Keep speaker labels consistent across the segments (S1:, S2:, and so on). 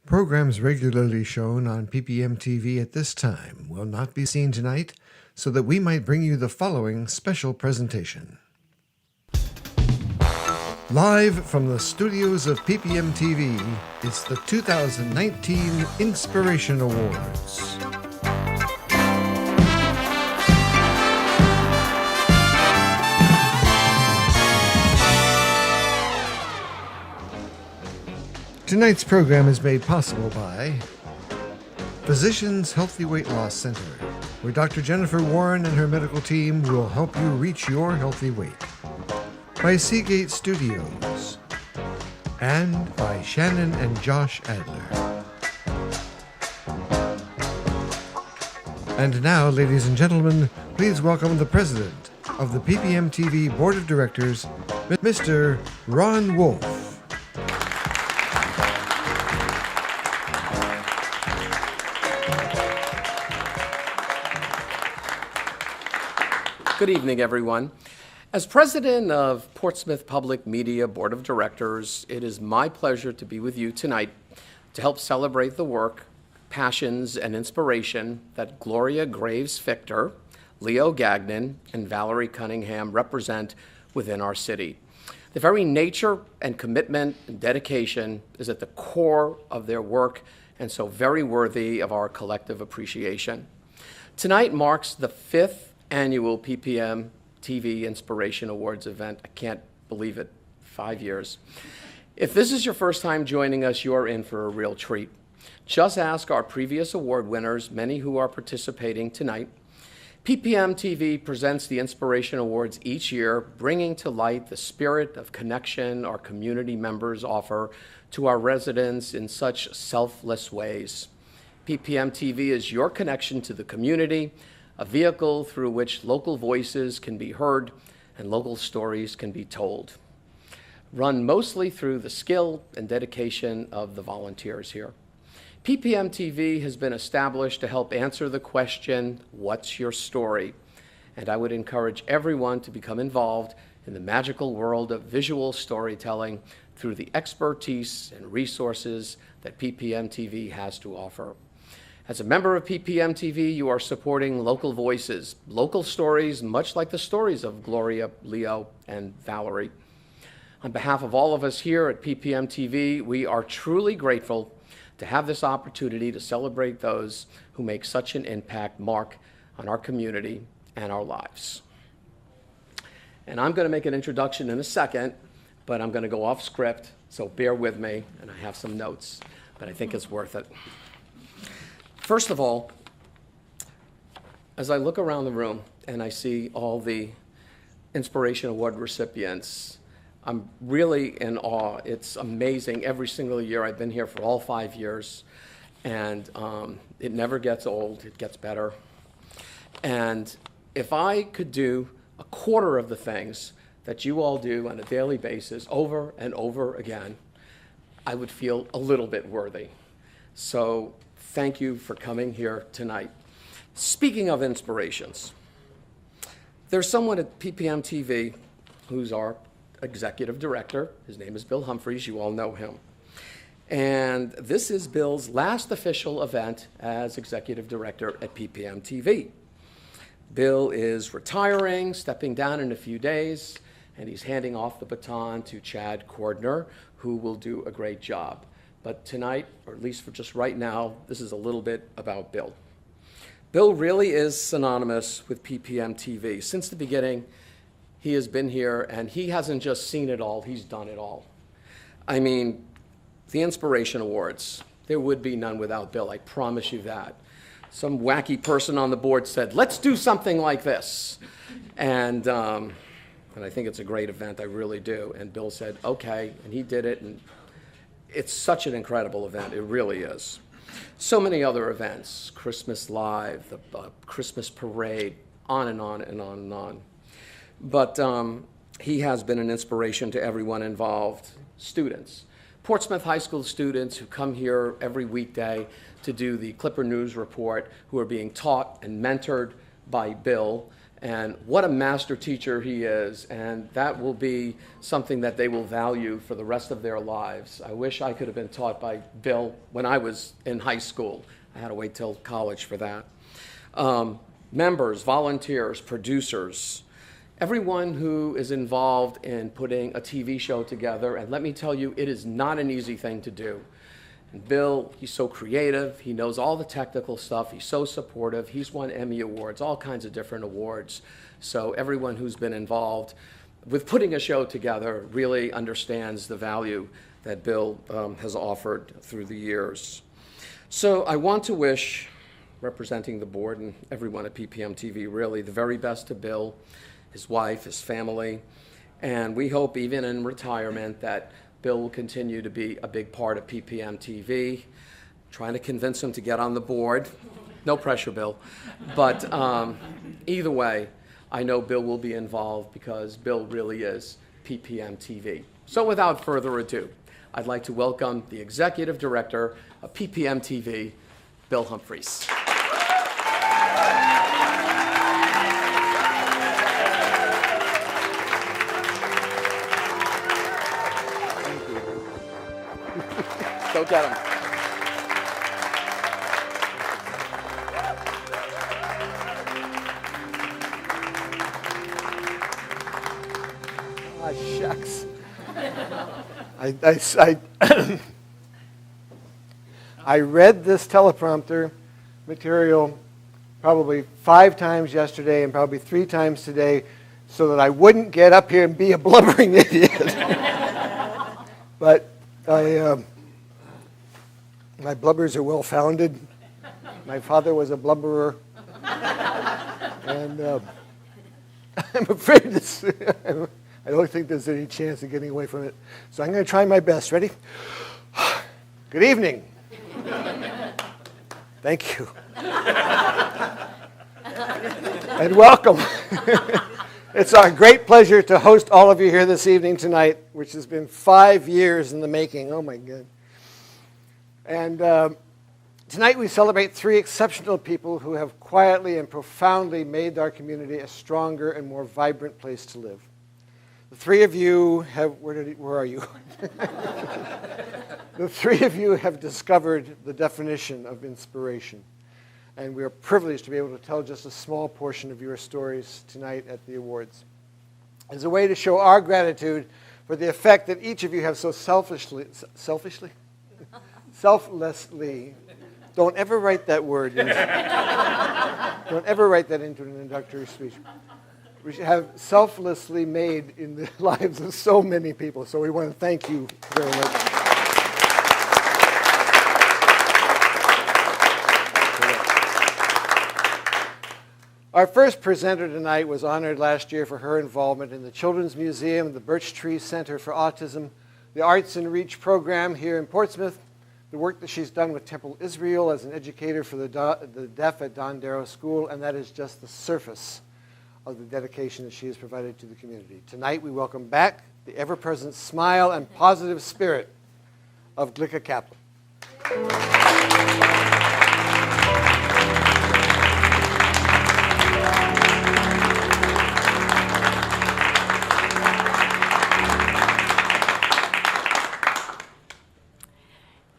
S1: Programs regularly shown on PPMtv at this time will not be seen tonight, so that we might bring you the following special presentation. Live from the studios of PPMtv, it's the 2019 Inspiration Awards. Tonight's program is made possible by Physicians Healthy Weight Loss Center, where Dr. Jennifer Warren and her medical team will help you reach your healthy weight. By Seagate Studios, and by Shannon and Josh Adler. And now, ladies and gentlemen, please welcome the president of the PPMtv Board of Directors, Mr. Ron Wolf.
S2: Good evening, everyone. As president of Portsmouth Public Media Board of Directors, it is my pleasure to be with you tonight to help celebrate the work, passions, and inspiration that Gloria Graves-Fichter, Leo Gagnon, and Valerie Cunningham represent within our city. The very nature and commitment and dedication is at the core of their work and so very worthy of our collective appreciation. Tonight marks the 5th annual PPMtv Inspiration Awards event. I can't believe it, 5 years. If this is your first time joining us, you're in for a real treat. Just ask our previous award winners, many who are participating tonight. PPMtv presents the Inspiration Awards each year, bringing to light the spirit of connection our community members offer to our residents in such selfless ways. PPMtv is your connection to the community, a vehicle through which local voices can be heard and local stories can be told. Run mostly through the skill and dedication of the volunteers here. PPMtv has been established to help answer the question, what's your story? And I would encourage everyone to become involved in the magical world of visual storytelling through the expertise and resources that PPMtv has to offer. As a member of PPMtv, you are supporting local voices, local stories, much like the stories of Gloria, Leo, and Valerie. On behalf of all of us here at PPMtv, we are truly grateful to have this opportunity to celebrate those who make such an impact mark on our community and our lives. And I'm going to make an introduction in a second, but I'm going to go off script, so bear with me, and I have some notes, but I think it's worth it. First of all, as I look around the room and I see all the Inspiration Award recipients, I'm really in awe. It's amazing. Every single year, I've been here for all 5 years, and it never gets old. It gets better. And if I could do a quarter of the things that you all do on a daily basis over and over again, I would feel a little bit worthy. So thank you for coming here tonight. Speaking of inspirations, there's someone at PPMtv who's our executive director. His name is Bill Humphreys. You all know him. And this is Bill's last official event as executive director at PPMtv. Bill is retiring, stepping down in a few days, and he's handing off the baton to Chad Cordner, who will do a great job. But tonight, or at least for just right now, this is a little bit about Bill. Bill really is synonymous with PPMtv. Since the beginning, he has been here, and he hasn't just seen it all, he's done it all. I mean, the Inspiration Awards, there would be none without Bill, I promise you that. Some wacky person on the board said, let's do something like this. And I think it's a great event, I really do. And Bill said, okay, and he did it, and it's such an incredible event, it really is. So many other events, Christmas Live, the Christmas Parade, on and on and on and on. But he has been an inspiration to everyone involved, students. Portsmouth High School students who come here every weekday to do the Clipper News Report, who are being taught and mentored by Bill, and what a master teacher he is, and that will be something that they will value for the rest of their lives. I wish I could have been taught by Bill when I was in high school. I had to wait till college for that. Members, volunteers, producers, everyone who is involved in putting a TV show together, and let me tell you, it is not an easy thing to do. And Bill, he's so creative, he knows all the technical stuff, he's so supportive, he's won Emmy Awards, all kinds of different awards. So everyone who's been involved with putting a show together really understands the value that Bill has offered through the years. So I want to wish, representing the board and everyone at PPMtv, really the very best to Bill, his wife, his family, and we hope even in retirement that Bill will continue to be a big part of PPMtv. Trying to convince him to get on the board. No pressure, Bill. But either way, I know Bill will be involved because Bill really is PPMtv. So without further ado, I'd like to welcome the Executive Director of PPMtv, Bill Humphries. Go get him.
S1: Ah, shucks. I read this teleprompter material probably 5 times yesterday and probably 3 times today so that I wouldn't get up here and be a blubbering idiot. But my blubbers are well-founded. My father was a blubberer. And I'm afraid I don't think there's any chance of getting away from it. So I'm going to try my best. Ready? Good evening. Thank you. And welcome. It's our great pleasure to host all of you here this evening tonight, which has been 5 years in the making. Oh, my God. And tonight we celebrate 3 exceptional people who have quietly and profoundly made our community a stronger and more vibrant place to live. The 3 of you have, where are you? The 3 of you have discovered the definition of inspiration. And we are privileged to be able to tell just a small portion of your stories tonight at the awards. As a way to show our gratitude for the effect that each of you have so selflessly, don't ever write that word. Don't ever write that into an introductory speech. We should have selflessly made in the lives of so many people. So we want to thank you very much. Our first presenter tonight was honored last year for her involvement in the Children's Museum, the Birch Tree Center for Autism, the Arts in Reach program here in Portsmouth, the work that she's done with Temple Israel as an educator for the deaf at Don Darrow School, and that is just the surface of the dedication that she has provided to the community. Tonight we welcome back the ever-present smile and positive spirit of Glicka Kaplan.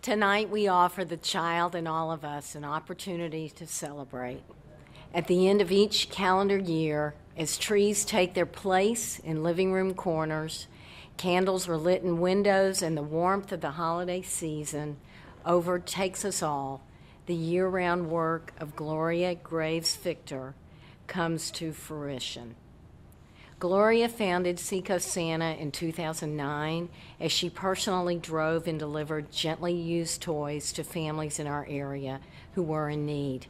S3: Tonight we offer the child in all of us an opportunity to celebrate. At the end of each calendar year, as trees take their place in living room corners, candles are lit in windows, and the warmth of the holiday season overtakes us all, the year-round work of Gloria Graves Victor comes to fruition. Gloria founded Seco Santa in 2009 as she personally drove and delivered gently used toys to families in our area who were in need.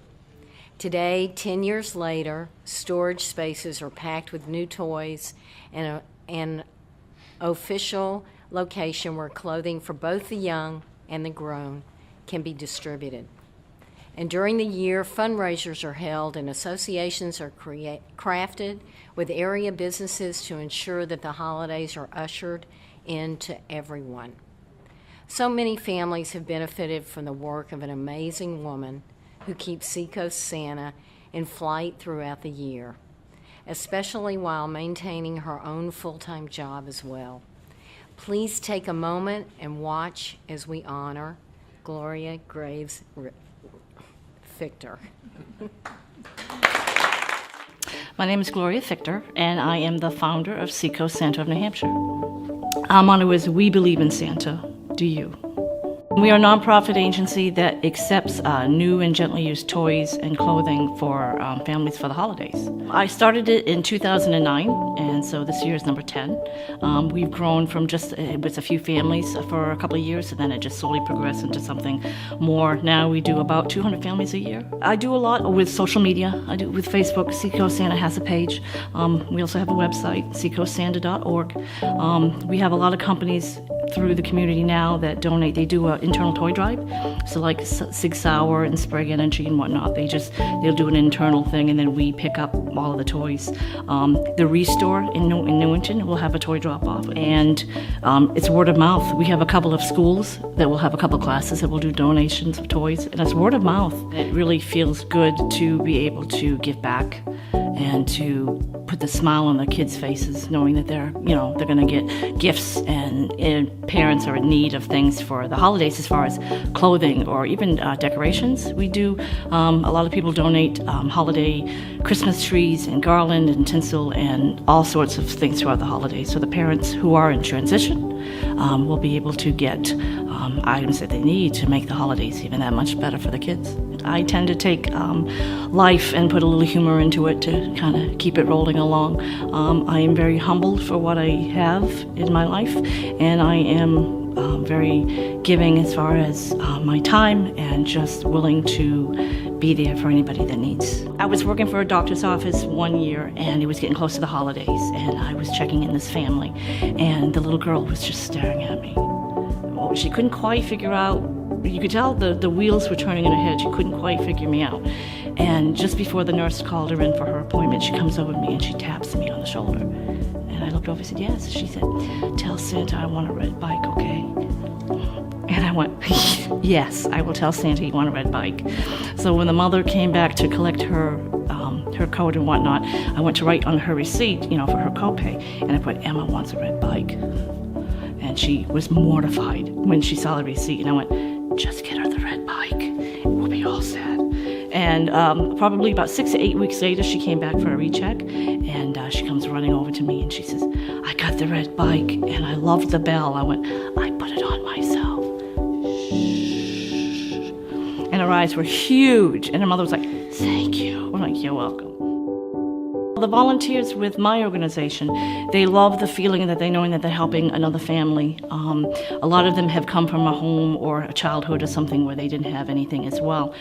S3: Today, 10 years later, storage spaces are packed with new toys and an official location where clothing for both the young and the grown can be distributed. And during the year, fundraisers are held and associations are crafted with area businesses to ensure that the holidays are ushered into everyone. So many families have benefited from the work of an amazing woman who keeps Seacoast Santa in flight throughout the year. especially while maintaining her own full-time job as well. Please take a moment and watch as we honor Gloria Graves Fichter.
S4: My name is Gloria Fichter, and I am the founder of Seacoast Santa of New Hampshire. Our motto is, "We believe in Santa. Do you?" We are a nonprofit agency that accepts new and gently used toys and clothing for families for the holidays. I started it in 2009, and so this year is number 10. We've grown from just with a few families for a couple of years, and then it just slowly progressed into something more. Now we do about 200 families a year. I do a lot with social media. I do with Facebook. Seacoast Santa has a page. We also have a website, seacoastsanta.org. We have a lot of companies through the community now that donate. They do an internal toy drive, so like Sig Sauer and Sprague Energy and whatnot, they'll do an internal thing, and then we pick up all of the toys. The Restore in Newington will have a toy drop off, and it's word of mouth. We have a couple of schools that will have a couple of classes that will do donations of toys, and it's word of mouth. It really feels good to be able to give back and to put the smile on the kids' faces, knowing that they're going to get gifts, and parents are in need of things for the holidays as far as clothing or even decorations. We do, a lot of people donate holiday Christmas trees and garland and tinsel and all sorts of things throughout the holidays. So the parents who are in transition will be able to get items that they need to make the holidays even that much better for the kids. I tend to take life and put a little humor into it to kind of keep it rolling along. I am very humbled for what I have in my life, and I am very giving as far as my time and just willing to be there for anybody that needs. I was working for a doctor's office one year, and it was getting close to the holidays, and I was checking in this family, and the little girl was just staring at me. Oh, she couldn't quite figure out, you could tell the wheels were turning in her head. She couldn't quite figure me out. And just before the nurse called her in for her appointment, she comes over to me and she taps me on the shoulder. And I looked over and said, "Yes." She said, "Tell Santa I want a red bike, okay?" And I went, "Yes, I will tell Santa you want a red bike." So when the mother came back to collect her code and whatnot, I went to write on her receipt, for her copay, and I put, "Emma wants a red bike." And she was mortified when she saw the receipt, and I went, "Just get her the red bike. We'll be all set." And probably about 6 to 8 weeks later, she came back for a recheck, and she comes running over to me, and she says, "I got the red bike, and I loved the bell." I went, "I put it on myself." And her eyes were huge, and her mother was like, "Thank you." I'm like, "You're welcome." The volunteers with my organization, they love the feeling that they knowing that they're helping another family. A lot of them have come from a home or a childhood or something where they didn't have anything as well.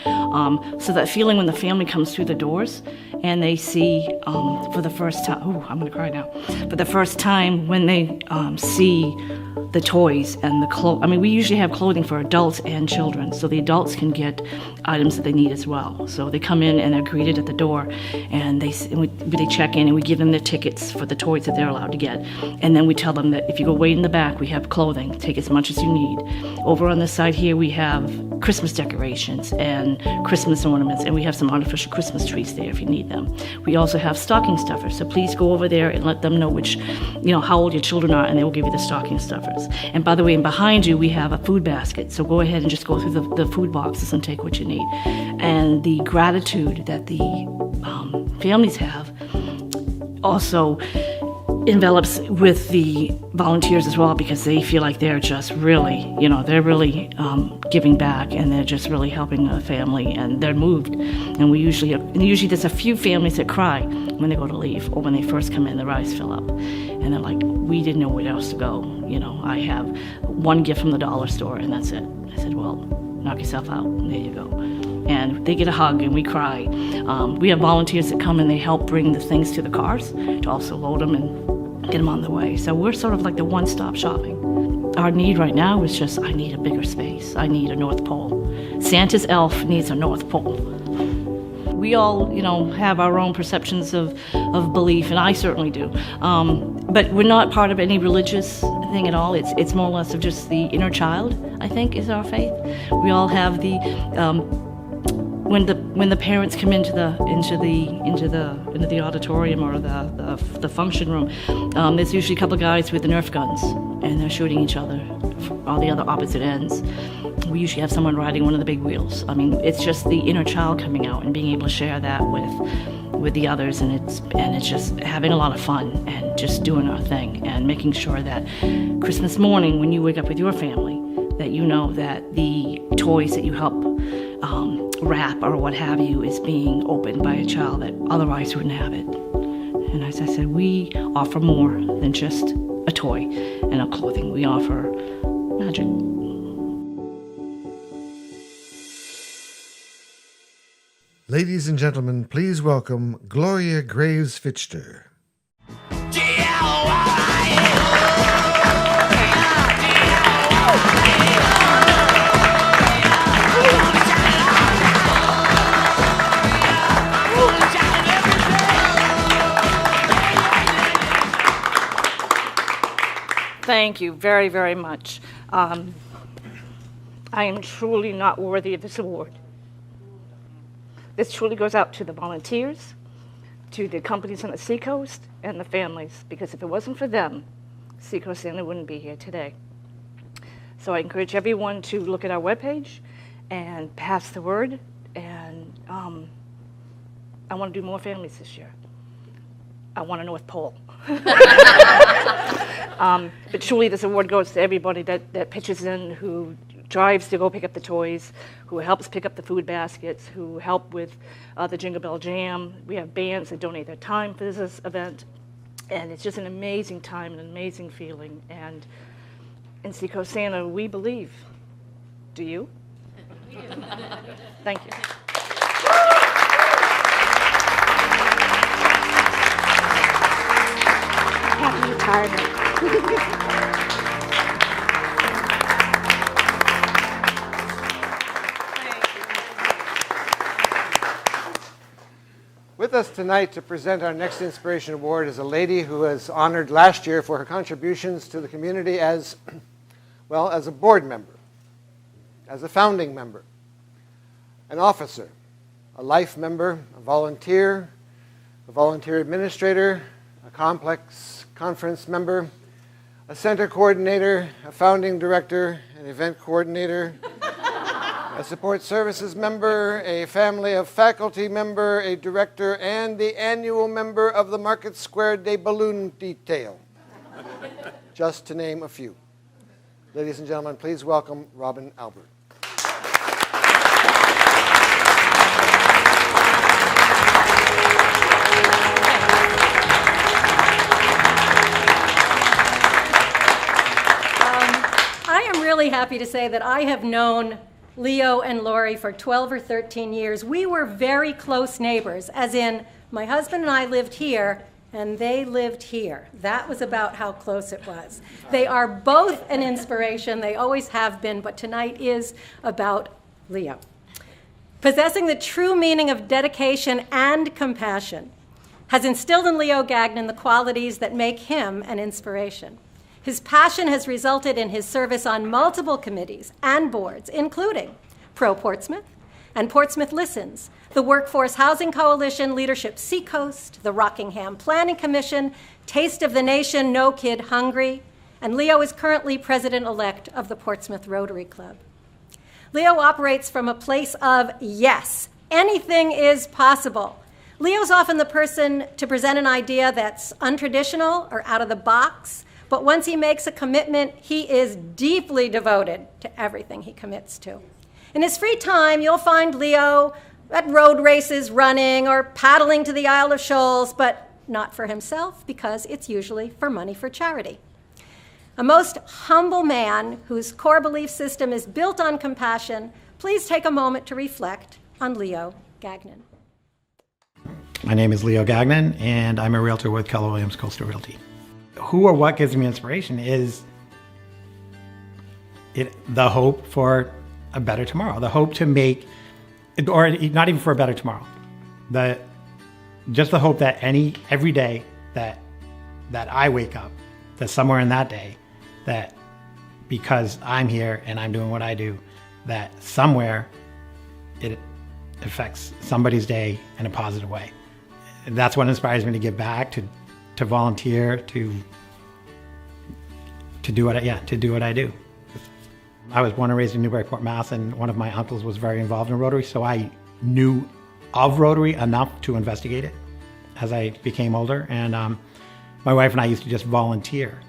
S4: So that feeling when the family comes through the doors and they see for the first time, I'm going to cry now, for the first time when they see the toys and the clothes. I mean, we usually have clothing for adults and children, so the adults can get items that they need as well. So they come in and they're greeted at the door, and they check in, and we give them their tickets for the toys that they're allowed to get. And then we tell them that if you go way in the back, we have clothing. Take as much as you need. Over on this side here, we have Christmas decorations and Christmas ornaments, and we have some artificial Christmas trees there if you need them. We also have stocking stuffers, so please go over there and let them know how old your children are, and they will give you the stocking stuffers. And by the way, behind you, we have a food basket, so go ahead and just go through the food boxes and take what you need. And the gratitude that the families have also envelops with the volunteers as well, because they feel like they're just really, giving back, and they're just really helping a family, and they're moved. And usually there's a few families that cry when they go to leave, or when they first come in, their eyes fill up, and they're like, "We didn't know where else to go. I have one gift from the dollar store, and that's it." I said, "Well, knock yourself out. There you go." And they get a hug, and we cry. We have volunteers that come and they help bring the things to the cars to also load them and get them on the way. So we're sort of like the one-stop shopping. Our need right now is just, I need a bigger space. I need a North Pole. Santa's elf needs a North Pole. We all, have our own perceptions of belief, and I certainly do. But we're not part of any religious thing at all. It's more or less of just the inner child, I think, is our faith. We all have the when the parents come into the auditorium or the function room, there's usually a couple of guys with the Nerf guns, and they're shooting each other, all the other opposite ends. We usually have someone riding one of the big wheels. I mean, it's just the inner child coming out and being able to share that with the others, and it's just having a lot of fun and just doing our thing and making sure that Christmas morning when you wake up with your family, that you know that the toys that you help wrap or what have you is being opened by a child that otherwise wouldn't have it. And as I said, we offer more than just a toy and a clothing. We offer magic.
S1: Ladies and gentlemen, please welcome Gloria Graves-Fichter.
S4: Thank you very, very much. I am truly not worthy of this award. This truly goes out to the volunteers, to the companies on the Seacoast, and the families, because if it wasn't for them, Seacoast Santa wouldn't be here today. So I encourage everyone to look at our webpage and pass the word, and I want to do more families this year. I want a North Pole. But truly this award goes to everybody that pitches in, who drives to go pick up the toys, who helps pick up the food baskets, who help with the Jingle Bell Jam. We have bands that donate their time for this event. And it's just an amazing time, an amazing feeling. And in Seacoast Santa, we believe. Do you? Thank you. Happy retirement.
S1: With us tonight to present our next Inspiration Award is a lady who was honored last year for her contributions to the community as, well, as a board member, as a founding member, an officer, a life member, a volunteer administrator, a complex conference member, a center coordinator, a founding director, an event coordinator, a support services member, a family of faculty member, a director, and the annual member of the Market Square Day Balloon Detail, just to name a few. Ladies and gentlemen, please welcome Robin Albert.
S5: I am really happy to say that I have known Leo and Lori for 12 or 13 years. We were very close neighbors, as in my husband and I lived here and they lived here. That was about how close it was. They are both an inspiration. They always have been, but tonight is about Leo. Possessing the true meaning of dedication and compassion has instilled in Leo Gagnon the qualities that make him an inspiration. His passion has resulted in his service on multiple committees and boards, including Pro-Portsmouth and Portsmouth Listens, the Workforce Housing Coalition, Leadership Seacoast, the Rockingham Planning Commission, Taste of the Nation, No Kid Hungry, and Leo is currently president-elect of the Portsmouth Rotary Club. Leo operates from a place of yes, anything is possible. Leo's often the person to present an idea that's untraditional or out of the box, but once he makes a commitment, he is deeply devoted to everything he commits to. In his free time, you'll find Leo at road races, running, or paddling to the Isle of Shoals, but not for himself, because it's usually for money for charity. A most humble man whose core belief system is built on compassion, please take a moment to reflect on Leo Gagnon.
S6: My name is Leo Gagnon, and I'm a realtor with Keller Williams Coastal Realty. Who or what gives me inspiration is the hope for a better tomorrow, the hope to make, or not even for a better tomorrow, just the hope that every day that I wake up, that somewhere in that day, that because I'm here and I'm doing what I do, that somewhere affects somebody's day in a positive way. And that's what inspires me to give back, to volunteer, to do what I do. I was born and raised in Newburyport, Mass, and one of my uncles was very involved in Rotary, so I knew of Rotary enough to investigate it as I became older. And my wife and I used to just volunteer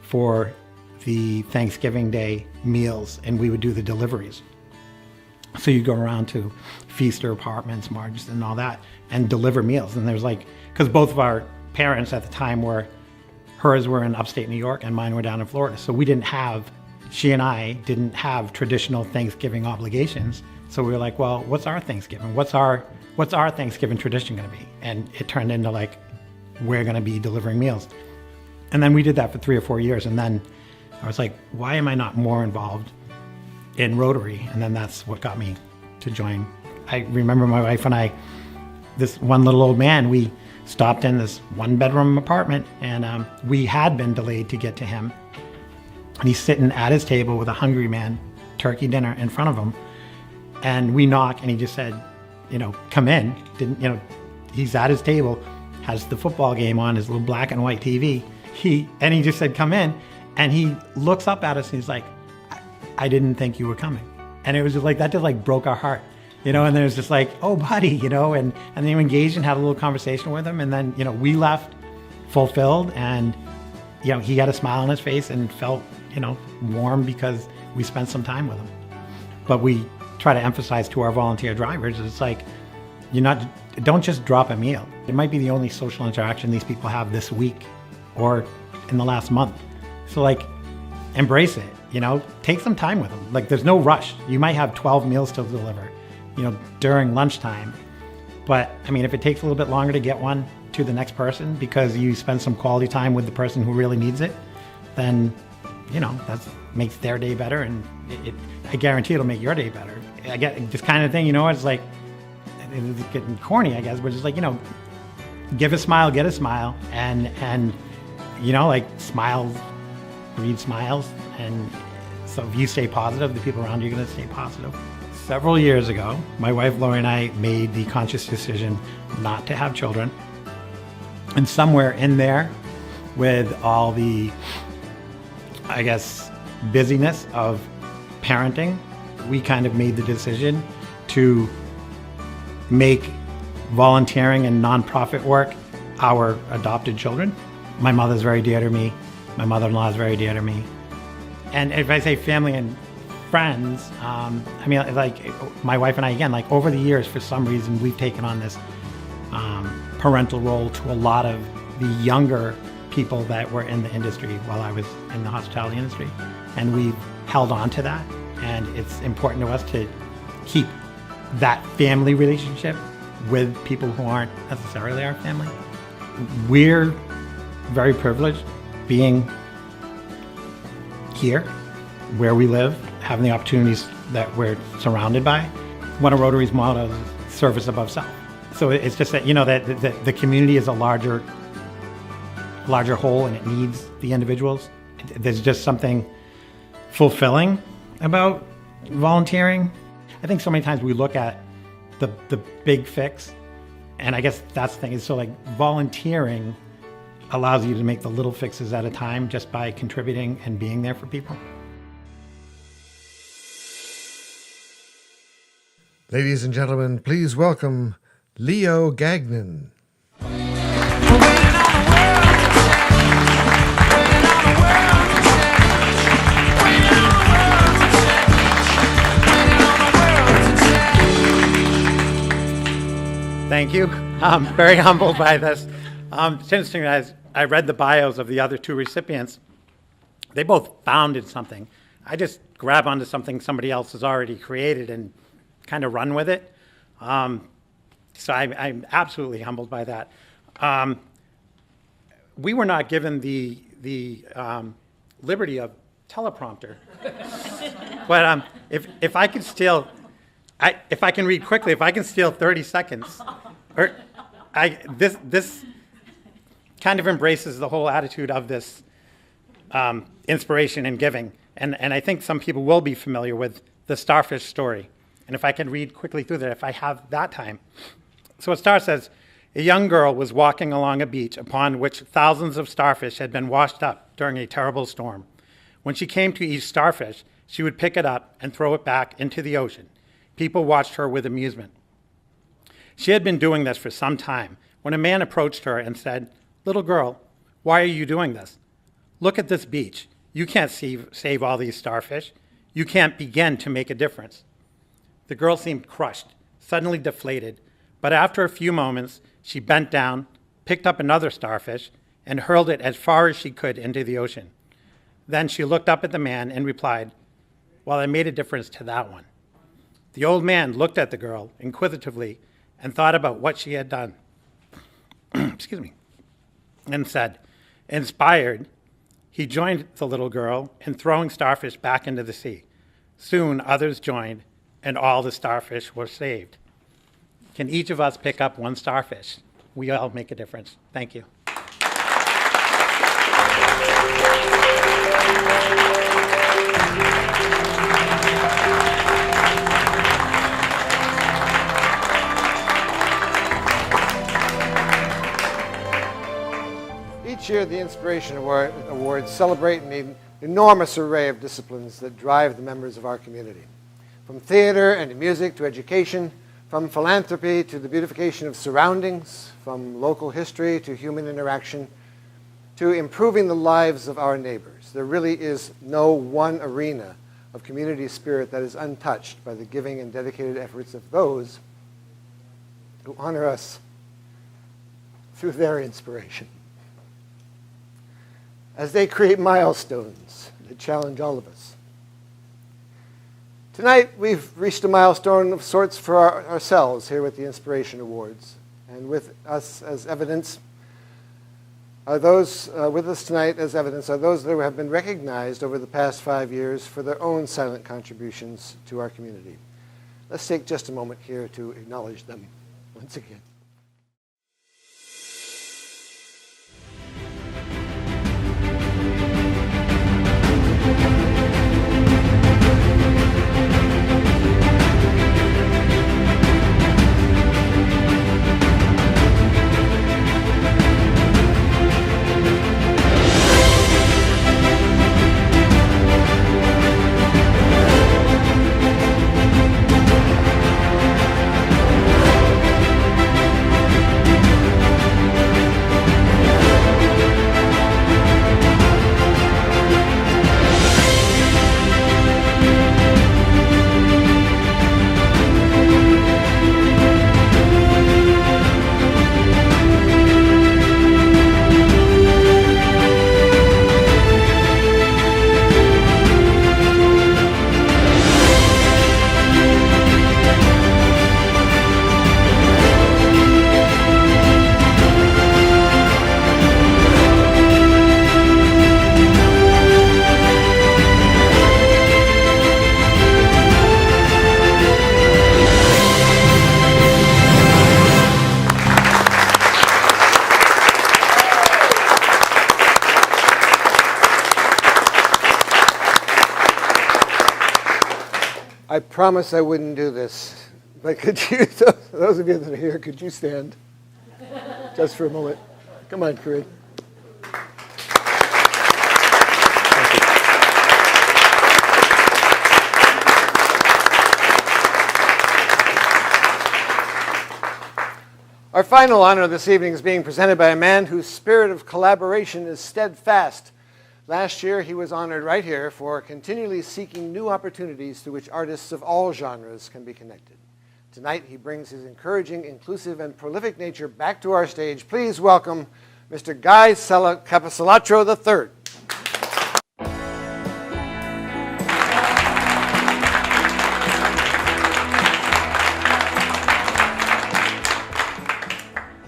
S6: for the Thanksgiving Day meals, and we would do the deliveries. So you go around to Feaster apartments, Marges, and all that, and deliver meals. And there's because both of our parents at the time hers were in upstate New York and mine were down in Florida. So she and I didn't have traditional Thanksgiving obligations. So we were like, well, what's our Thanksgiving? What's our Thanksgiving tradition going to be? And it turned into we're going to be delivering meals. And then we did that for 3 or 4 years. And then I was like, why am I not more involved in Rotary? And then that's what got me to join. I remember my wife and I, this one little old man, we stopped in this 1-bedroom apartment, and we had been delayed to get to him. And he's sitting at his table with a hungry man, turkey dinner in front of him. And we knock, and he just said, come in. He's at his table, has the football game on, his little black and white TV. And he just said, come in. And he looks up at us and he's like, I didn't think you were coming. And it was just that just broke our heart, and then it was just oh buddy, and then we engaged and had a little conversation with him. And then, we left fulfilled, and, he had a smile on his face and felt, warm because we spent some time with him. But we try to emphasize to our volunteer drivers, it's don't just drop a meal. It might be the only social interaction these people have this week or in the last month. So embrace it, take some time with them. There's no rush. You might have 12 meals to deliver, during lunchtime. But if it takes a little bit longer to get one to the next person because you spend some quality time with the person who really needs it, then, that makes their day better. And I guarantee it'll make your day better. I get this kind of thing, it's it's getting corny, I guess, but it's give a smile, get a smile. And smiles breed smiles, and so if you stay positive, the people around you are going to stay positive. Several years ago, my wife Lori and I made the conscious decision not to have children, and somewhere in there, with all the, I guess, busyness of parenting, we kind of made the decision to make volunteering and nonprofit work our adopted children. My mother's very dear to me. My mother-in-law is very dear to me. And if I say family and friends, my wife and I, again, over the years, for some reason, we've taken on this parental role to a lot of the younger people that were in the industry while I was in the hospitality industry. And we've held on to that. And it's important to us to keep that family relationship with people who aren't necessarily our family. We're very privileged being here where we live, having the opportunities that we're surrounded by. One of Rotary's motto is service above self. So it's just that, that the community is a larger whole, and it needs the individuals. There's just something fulfilling about volunteering. I think so many times we look at the big fix, and I guess that's the thing. Is volunteering allows you to make the little fixes at a time just by contributing and being there for people.
S1: Ladies and gentlemen, please welcome Leo Gagnon.
S6: Thank you. I'm very humbled by this. It's interesting, as I read the bios of the other two recipients, they both founded something. I just grab onto something somebody else has already created and kind of run with it. So I'm absolutely humbled by that. We were not given the liberty of teleprompter. But if I could steal, if I can read quickly, if I can steal 30 seconds, this kind of embraces the whole attitude of this inspiration and giving. And I think some people will be familiar with the starfish story. And if I can read quickly through that, if I have that time. So it starts as, a young girl was walking along a beach upon which thousands of starfish had been washed up during a terrible storm. When she came to each starfish, she would pick it up and throw it back into the ocean. People watched her with amusement. She had been doing this for some time when a man approached her and said, "Little girl, why are you doing this? Look at this beach. You can't save all these starfish. You can't begin to make a difference." The girl seemed crushed, suddenly deflated, but after a few moments, she bent down, picked up another starfish, and hurled it as far as she could into the ocean. Then she looked up at the man and replied, "Well, I made a difference to that one." The old man looked at the girl inquisitively and thought about what she had done. Excuse me. And said, inspired, he joined the little girl in throwing starfish back into the sea. Soon others joined, and all the starfish were saved. Can each of us pick up one starfish? We all make a difference. Thank you.
S1: Each year, the Inspiration Awards celebrate an enormous array of disciplines that drive the members of our community. From theater and music to education, from philanthropy to the beautification of surroundings, from local history to human interaction, to improving the lives of our neighbors. There really is no one arena of community spirit that is untouched by the giving and dedicated efforts of those who honor us through their inspiration. As they create milestones that challenge all of us. Tonight, we've reached a milestone of sorts for ourselves here with the Inspiration Awards. And with us as evidence are those with us tonight as evidence are those that have been recognized over the past 5 years for their own silent contributions to our community. Let's take just a moment here to acknowledge them once again. I promise I wouldn't do this, but could you, those of you that are here, could you stand just for a moment? Come on, Corinne. Our final honor this evening is being presented by a man whose spirit of collaboration is steadfast. Last year, he was honored right here for continually seeking new opportunities through which artists of all genres can be connected. Tonight, he brings his encouraging, inclusive, and prolific nature back to our stage. Please welcome Mr. Guy Capisalatro III.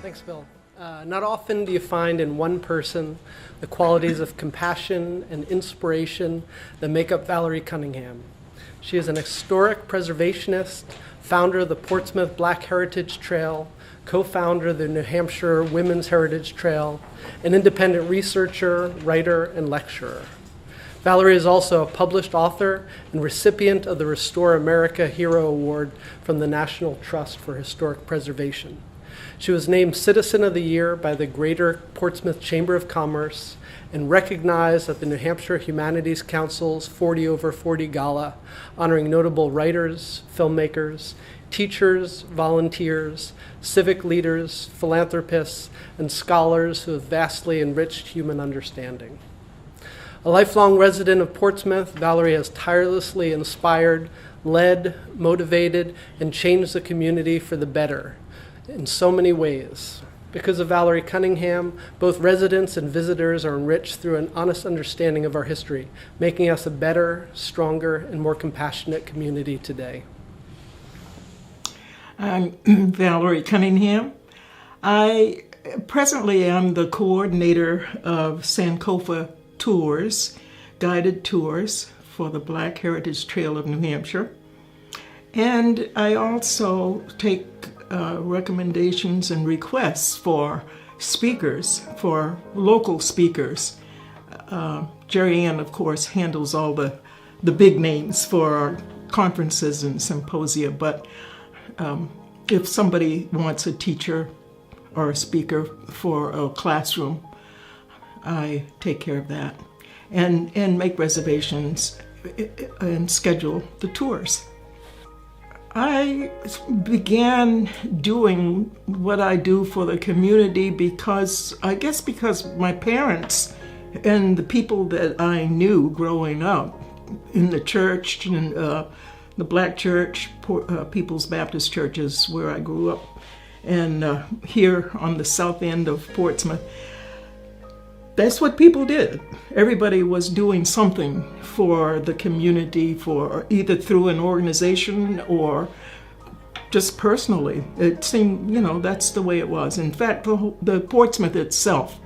S7: Thanks, Bill. Not often do you find in one person the qualities of compassion and inspiration that make up Valerie Cunningham. She is an historic preservationist, founder of the Portsmouth Black Heritage Trail, co-founder of the New Hampshire Women's Heritage Trail, an independent researcher, writer, and lecturer. Valerie is also a published author and recipient of the Restore America Hero Award from the National Trust for Historic Preservation. She was named Citizen of the Year by the Greater Portsmouth Chamber of Commerce and recognized at the New Hampshire Humanities Council's 40 Over 40 Gala, honoring notable writers, filmmakers, teachers, volunteers, civic leaders, philanthropists, and scholars who have vastly enriched human understanding. A lifelong resident of Portsmouth, Valerie has tirelessly inspired, led, motivated, and changed the community for the better in so many ways. Because of Valerie Cunningham, both residents and visitors are enriched through an honest understanding of our history, making us a better, stronger, and more compassionate community today.
S8: I'm Valerie Cunningham. I presently am the coordinator of Sankofa Tours, guided tours for the Black Heritage Trail of New Hampshire. And I also take recommendations and requests for speakers, for local speakers. Jerry Ann, of course, handles all the big names for our conferences and symposia, but if somebody wants a teacher or a speaker for a classroom, I take care of that and make reservations and schedule the tours. I began doing what I do for the community because my parents and the people that I knew growing up in the church, and the Black Church, People's Baptist Church is where I grew up, and here on the south end of Portsmouth, that's what people did. Everybody was doing something for the community, for either through an organization or just personally. It seemed, that's the way it was. In fact, the Portsmouth itself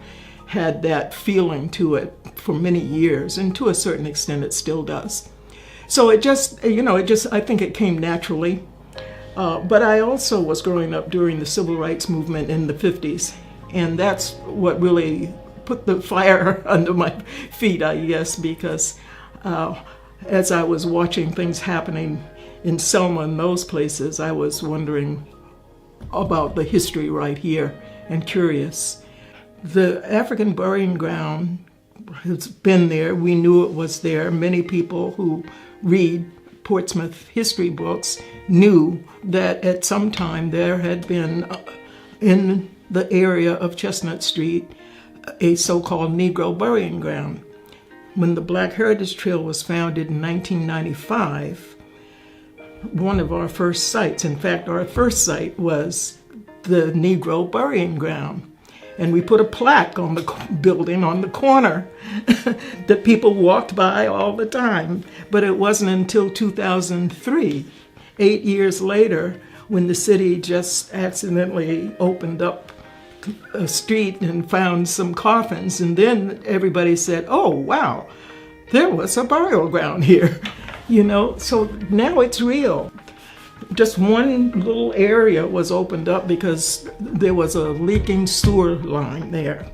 S8: had that feeling to it for many years, and to a certain extent it still does. So I think it came naturally. But I also was growing up during the civil rights movement in the 50s, and that's what really put the fire under my feet, I guess, because as I was watching things happening in Selma and those places, I was wondering about the history right here and curious. The African burying ground has been there. We knew it was there. Many people who read Portsmouth history books knew that at some time there had been in the area of Chestnut Street a so-called Negro burying ground. When the Black Heritage Trail was founded in 1995, one of our first sites, in fact, our first site was the Negro burying ground. And we put a plaque on the building on the corner that people walked by all the time. But it wasn't until 2003, 8 years later, when the city just accidentally opened up a street and found some coffins, and then everybody said, oh wow, there was a burial ground here, so now it's real. Just one little area was opened up because there was a leaking sewer line there.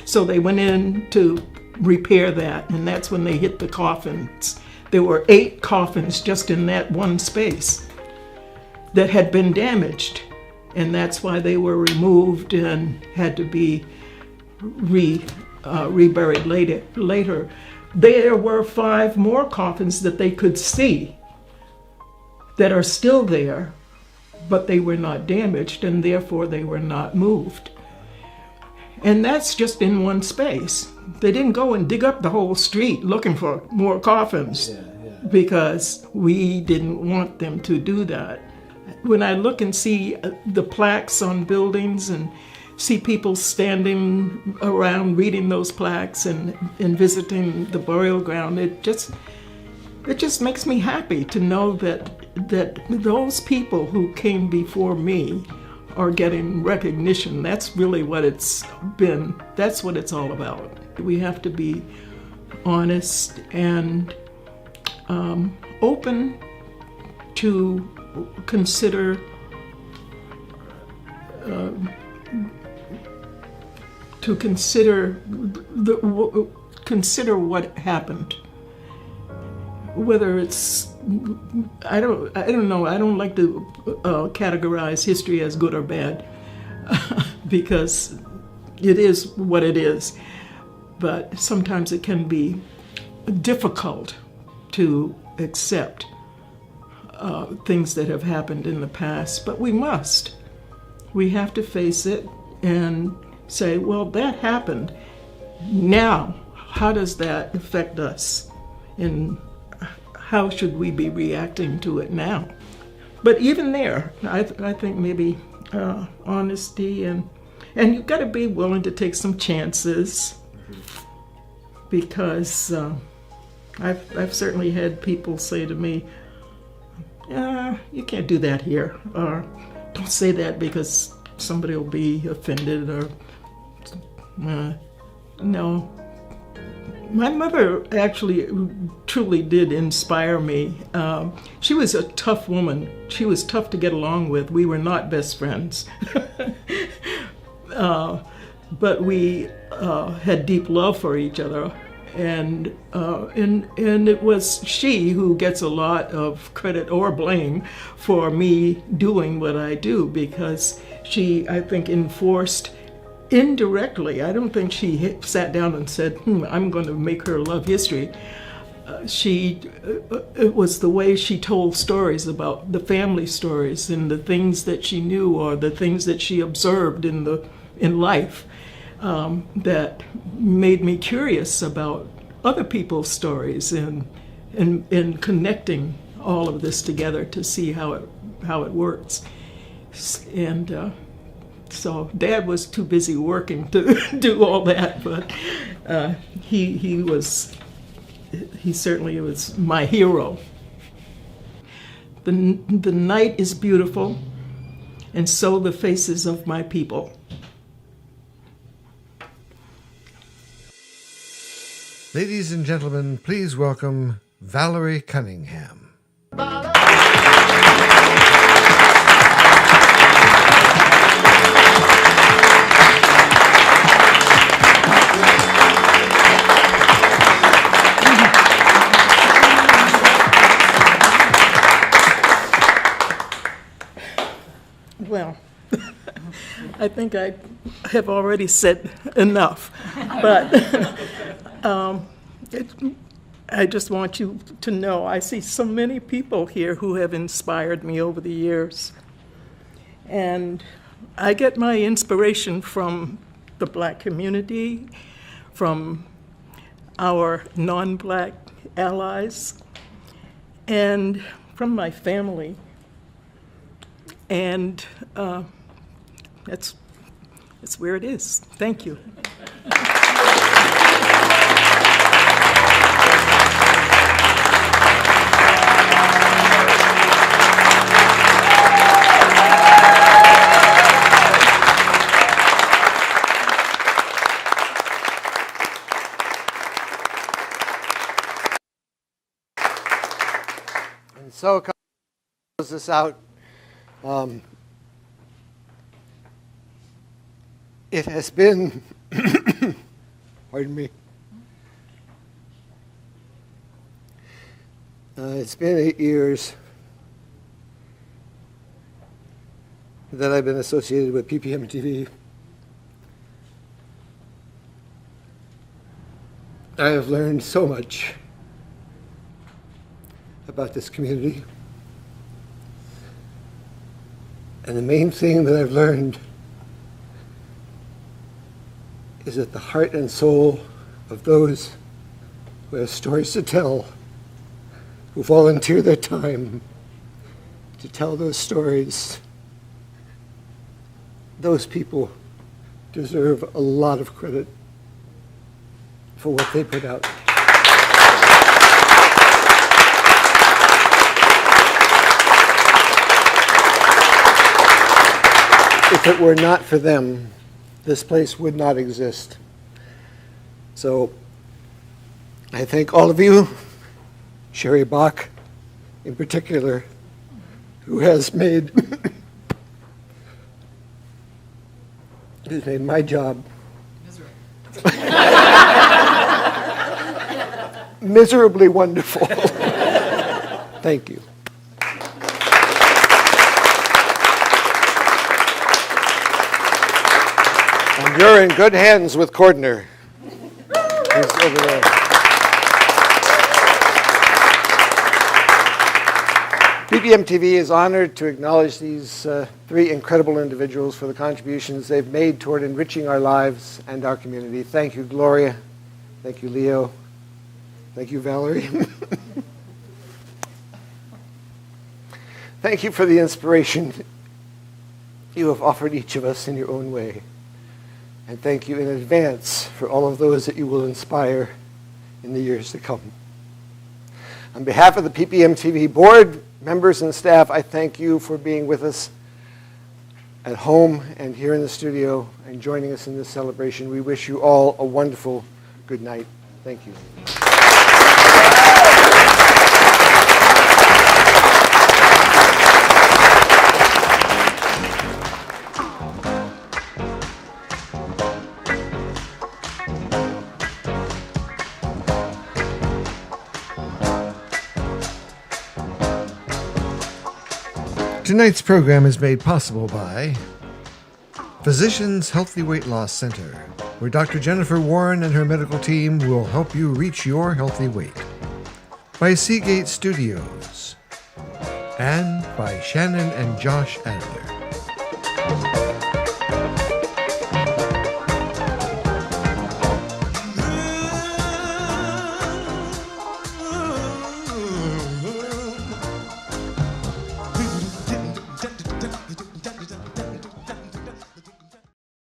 S8: So they went in to repair that, and that's when they hit the coffins. There were 8 coffins just in that one space that had been damaged. And that's why they were removed and had to be reburied later. There were 5 more coffins that they could see that are still there, but they were not damaged, and therefore they were not moved. And that's just in one space. They didn't go and dig up the whole street looking for more coffins because we didn't want them to do that. When I look and see the plaques on buildings and see people standing around reading those plaques and visiting the burial ground, it just makes me happy to know that those people who came before me are getting recognition. That's really what it's been. That's what it's all about. We have to be honest and open to consider consider what happened. Whether it's, I don't know, I don't like to categorize history as good or bad because it is what it is. But sometimes it can be difficult to accept things that have happened in the past, but we must. We have to face it and say, well, that happened. Now, how does that affect us? And how should we be reacting to it now? But even there, I think maybe honesty and you've got to be willing to take some chances, because I've certainly had people say to me, you can't do that here, or don't say that because somebody will be offended, or no. My mother actually truly did inspire me. She was a tough woman. She was tough to get along with. We were not best friends. But we had deep love for each other. And it was she who gets a lot of credit or blame for me doing what I do, because she, I think, enforced indirectly. I don't think she sat down and said, I'm going to make her love history. It was the way she told stories about the family stories and the things that she knew or the things that she observed in life that made me curious about other people's stories and connecting all of this together to see how it works. And so Dad was too busy working to do all that, but he certainly was my hero. The night is beautiful, and so the faces of my people.
S1: Ladies and gentlemen, please welcome Valerie Cunningham.
S8: Well, I think I have already said enough, but I just want you to know I see so many people here who have inspired me over the years. And I get my inspiration from the Black community, from our non-Black allies, and from my family. And that's where it is. Thank you.
S1: And so, close this out. It has been, pardon me, it's been 8 years that I've been associated with PPMtv. I have learned so much about this community. And the main thing that I've learned is that the heart and soul of those who have stories to tell, who volunteer their time to tell those stories, those people deserve a lot of credit for what they put out. If it were not for them, this place would not exist. So I thank all of you, Sherry Bach in particular, who has made my job miserably wonderful. Thank you. And you're in good hands with Cordner. He's over there. PPMtv is honored to acknowledge these three incredible individuals for the contributions they've made toward enriching our lives and our community. Thank you, Gloria. Thank you, Leo. Thank you, Valerie. Thank you for the inspiration you have offered each of us in your own way. And thank you in advance for all of those that you will inspire in the years to come. On behalf of the PPMtv board, members and staff, I thank you for being with us at home and here in the studio and joining us in this celebration. We wish you all a wonderful good night. Thank you. Tonight's program is made possible by Physicians Healthy Weight Loss Center, where Dr. Jennifer Warren and her medical team will help you reach your healthy weight. By Seagate Studios. And by Shannon and Josh Adler.